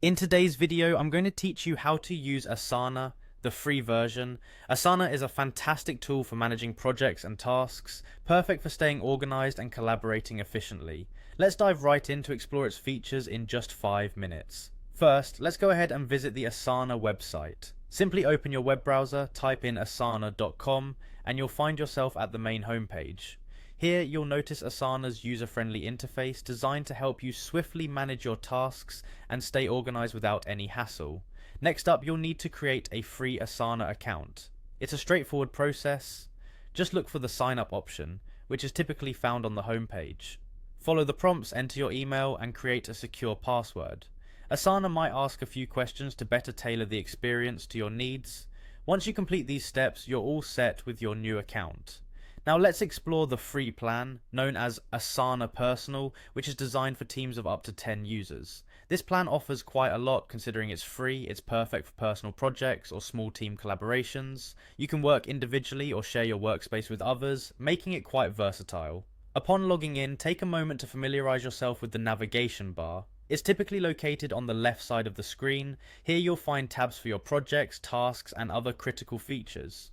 In today's video, I'm going to teach you how to use Asana, the free version. Asana is a fantastic tool for managing projects and tasks, perfect for staying organized and collaborating efficiently. Let's dive right in to explore its features in just 5 minutes. First, let's go ahead and visit the Asana website. Simply open your web browser, type in asana.com, and you'll find yourself at the main homepage. Here you'll notice Asana's user-friendly interface designed to help you swiftly manage your tasks and stay organized without any hassle. Next up, you'll need to create a free Asana account. It's a straightforward process. Just look for the sign up option, which is typically found on the homepage. Follow the prompts, enter your email, and create a secure password. Asana might ask a few questions to better tailor the experience to your needs. Once you complete these steps, you're all set with your new account. Now let's explore the free plan, known as Asana Personal, which is designed for teams of up to 10 users. This plan offers quite a lot considering it's free, it's perfect for personal projects or small team collaborations. You can work individually or share your workspace with others, making it quite versatile. Upon logging in, take a moment to familiarize yourself with the navigation bar. It's typically located on the left side of the screen. Here you'll find tabs for your projects, tasks, and other critical features.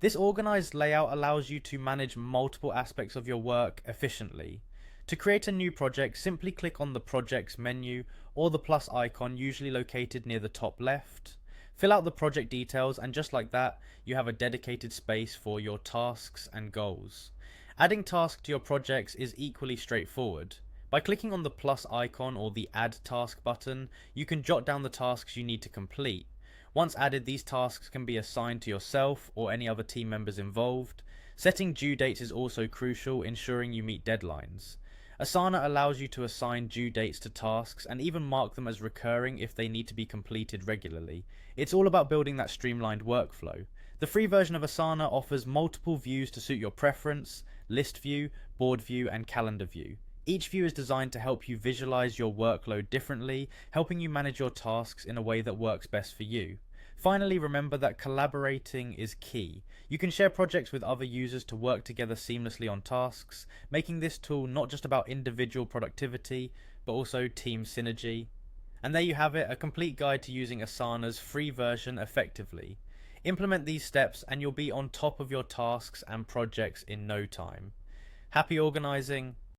This organized layout allows you to manage multiple aspects of your work efficiently. To create a new project, simply click on the Projects menu or the plus icon usually located near the top left. Fill out the project details, and just like that, you have a dedicated space for your tasks and goals. Adding tasks to your projects is equally straightforward. By clicking on the plus icon or the Add Task button, you can jot down the tasks you need to complete. Once added, these tasks can be assigned to yourself or any other team members involved. Setting due dates is also crucial, ensuring you meet deadlines. Asana allows you to assign due dates to tasks and even mark them as recurring if they need to be completed regularly. It's all about building that streamlined workflow. The free version of Asana offers multiple views to suit your preference: list view, board view, and calendar view. Each view is designed to help you visualize your workload differently, helping you manage your tasks in a way that works best for you. Finally, remember that collaborating is key. You can share projects with other users to work together seamlessly on tasks, making this tool not just about individual productivity, but also team synergy. And there you have it, a complete guide to using Asana's free version effectively. Implement these steps and you'll be on top of your tasks and projects in no time. Happy organizing!